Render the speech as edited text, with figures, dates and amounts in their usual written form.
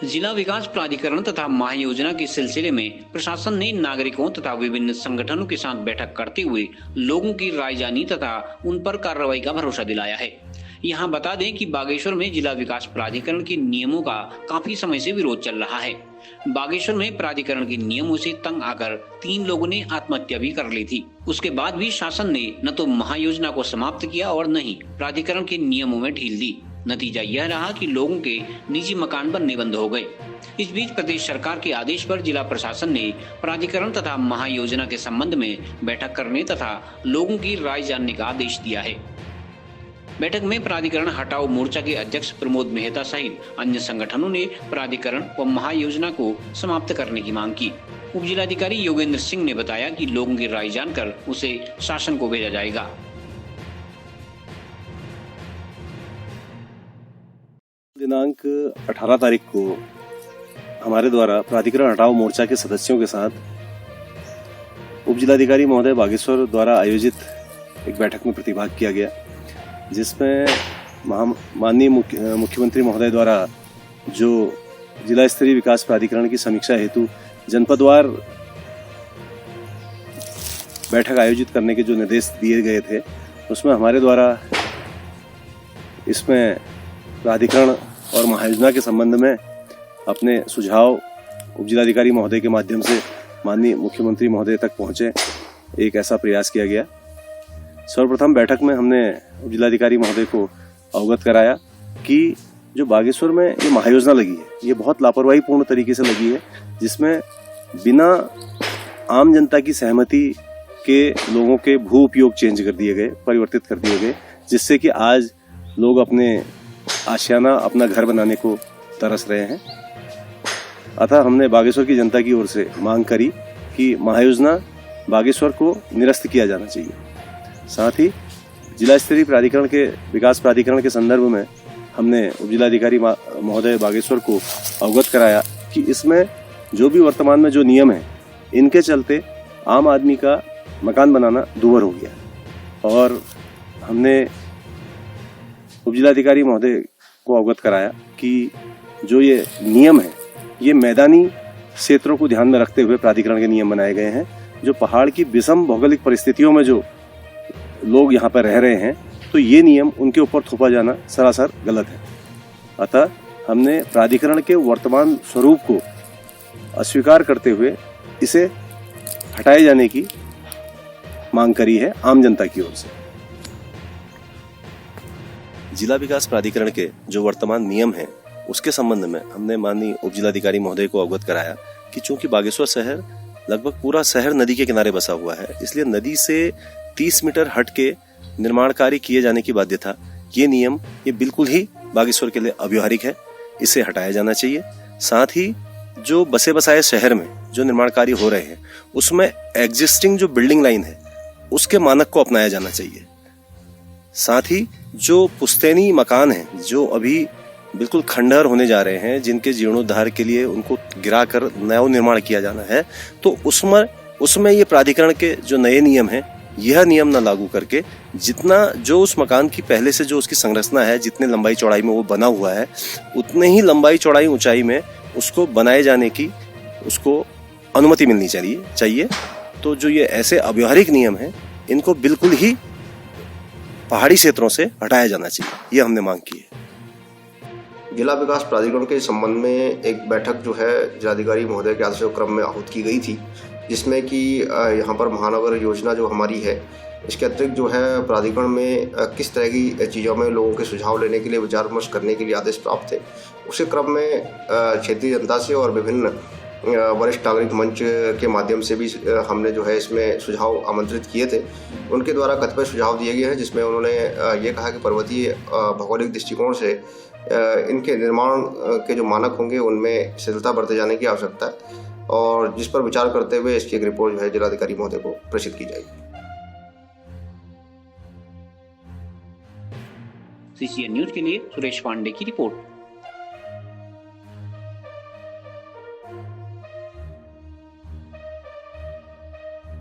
जिला विकास प्राधिकरण तथा महायोजना के सिलसिले में प्रशासन ने नागरिकों तथा विभिन्न संगठनों के साथ बैठक करते हुए लोगों की राय जानी तथा उन पर कार्रवाई का भरोसा दिलाया है। यहाँ बता दें कि बागेश्वर में जिला विकास प्राधिकरण के नियमों का काफी समय से विरोध चल रहा है। बागेश्वर में प्राधिकरण के नियमों से तंग आकर 3 लोगों ने आत्महत्या भी कर ली थी। उसके बाद भी शासन ने न तो महायोजना को समाप्त किया और न ही प्राधिकरण के नियमों में ढील दी। नतीजा यह रहा कि लोगों के निजी मकान बनने बंद हो गए। इस बीच प्रदेश सरकार के आदेश पर जिला प्रशासन ने प्राधिकरण तथा महायोजना के संबंध में बैठक करने तथा लोगों की राय जानने का आदेश दिया है। बैठक में प्राधिकरण हटाओ मोर्चा के अध्यक्ष प्रमोद मेहता सहित अन्य संगठनों ने प्राधिकरण व महायोजना को समाप्त करने की मांग की। उप जिलाधिकारी योगेंद्र सिंह ने बताया कि लोगों की राय जानकर उसे शासन को भेजा जाएगा। दिनांक 18 तारीख को हमारे द्वारा प्राधिकरण हटाओ मोर्चा के सदस्यों के साथ उप जिलाधिकारी महोदय बागेश्वर द्वारा आयोजित एक बैठक में प्रतिभाग किया गया, जिसमें माननीय मुख्यमंत्री महोदय द्वारा जो जिला स्तरीय विकास प्राधिकरण की समीक्षा हेतु जनपदवार बैठक आयोजित करने के जो निर्देश दिए गए थे, उसमें हमारे द्वारा इसमें प्राधिकरण और महायोजना के संबंध में अपने सुझाव उप जिलाधिकारी महोदय के माध्यम से माननीय मुख्यमंत्री महोदय तक पहुंचे, एक ऐसा प्रयास किया गया। सर्वप्रथम बैठक में हमने उप जिलाधिकारी महोदय को अवगत कराया कि जो बागेश्वर में ये महायोजना लगी है, ये बहुत लापरवाही पूर्ण तरीके से लगी है, जिसमें बिना आम जनता की सहमति के लोगों के भू उपयोग चेंज कर दिए गए, परिवर्तित कर दिए गए, जिससे कि आज लोग अपने आशियाना अपना घर बनाने को तरस रहे हैं। अतः हमने बागेश्वर की जनता की ओर से मांग करी कि महायोजना बागेश्वर को निरस्त किया जाना चाहिए। साथ ही जिला स्तरीय प्राधिकरण के विकास प्राधिकरण के संदर्भ में हमने उप जिलाधिकारी महोदय बागेश्वर को अवगत कराया कि इसमें जो भी वर्तमान में जो नियम है, इनके चलते आम आदमी का मकान बनाना दूभर हो गया। और हमने उप जिलाधिकारी महोदय को अवगत कराया कि जो ये नियम है, ये मैदानी क्षेत्रों को ध्यान में रखते हुए प्राधिकरण के नियम बनाए गए हैं। जो पहाड़ की विषम भौगोलिक परिस्थितियों में जो लोग यहाँ पर रह रहे हैं, तो ये नियम उनके ऊपर थोपा जाना सरासर गलत है। अतः हमने प्राधिकरण के वर्तमान स्वरूप को अस्वीकार करते हुए इसे हटाए जाने की मांग करी है आम जनता की ओर से। जिला विकास प्राधिकरण के जो वर्तमान नियम हैं, उसके संबंध में हमने माननीय उप जिलाधिकारी महोदय को अवगत कराया कि चूंकि बागेश्वर शहर लगभग पूरा शहर नदी के किनारे बसा हुआ है, इसलिए नदी से 30 मीटर हट के निर्माण कार्य किए जाने की बाध्यता, ये नियम ये बिल्कुल ही बागेश्वर के लिए अव्यवहारिक है, इसे हटाया जाना चाहिए। साथ ही जो बसे बसाए शहर में जो निर्माण कार्य हो रहे हैं, उसमें एग्जिस्टिंग जो बिल्डिंग लाइन है, उसके मानक को अपनाया जाना चाहिए। साथ ही जो पुश्तैनी मकान हैं, जो अभी बिल्कुल खंडहर होने जा रहे हैं, जिनके जीर्णोद्धार के लिए उनको गिराकर नव निर्माण किया जाना है, तो उसमें ये प्राधिकरण के जो नए नियम हैं, यह नियम न लागू करके जितना जो उस मकान की पहले से जो उसकी संरचना है, जितने लंबाई चौड़ाई में वो बना हुआ है, उतने ही लंबाई चौड़ाई ऊंचाई में उसको बनाए जाने की उसको अनुमति मिलनी चाहिए। तो जो ये ऐसे अव्यवहारिक नियम हैं, इनको बिल्कुल ही पहाड़ी क्षेत्रों से हटाया जाना चाहिए, ये हमने मांग की है। जिला विकास प्राधिकरण के संबंध में एक बैठक जो है जिलाधिकारी महोदय के आदेश क्रम में आहूत की गई थी, जिसमें कि यहाँ पर महानगर योजना जो हमारी है, इसके अतिरिक्त जो है प्राधिकरण में किस तरह की चीज़ों में लोगों के सुझाव लेने के लिए, विचार विमर्श करने के लिए आदेश प्राप्त थे। उसी क्रम में क्षेत्रीय जनता से और विभिन्न वरिष्ठ नागरिक मंच के माध्यम से भी हमने जो है इसमें सुझाव आमंत्रित किए थे। उनके द्वारा कतिपय सुझाव दिए गए हैं, जिसमें उन्होंने ये कहा कि पर्वतीय भौगोलिक दृष्टिकोण से इनके निर्माण के जो मानक होंगे, उनमें शिथिलता बरते जाने की आवश्यकता है, और जिस पर विचार करते हुए इसकी एक रिपोर्ट जो है जिलाधिकारी महोदय को प्रेषित की जाएगी। CCN न्यूज के लिए सुरेश पांडे की रिपोर्ट।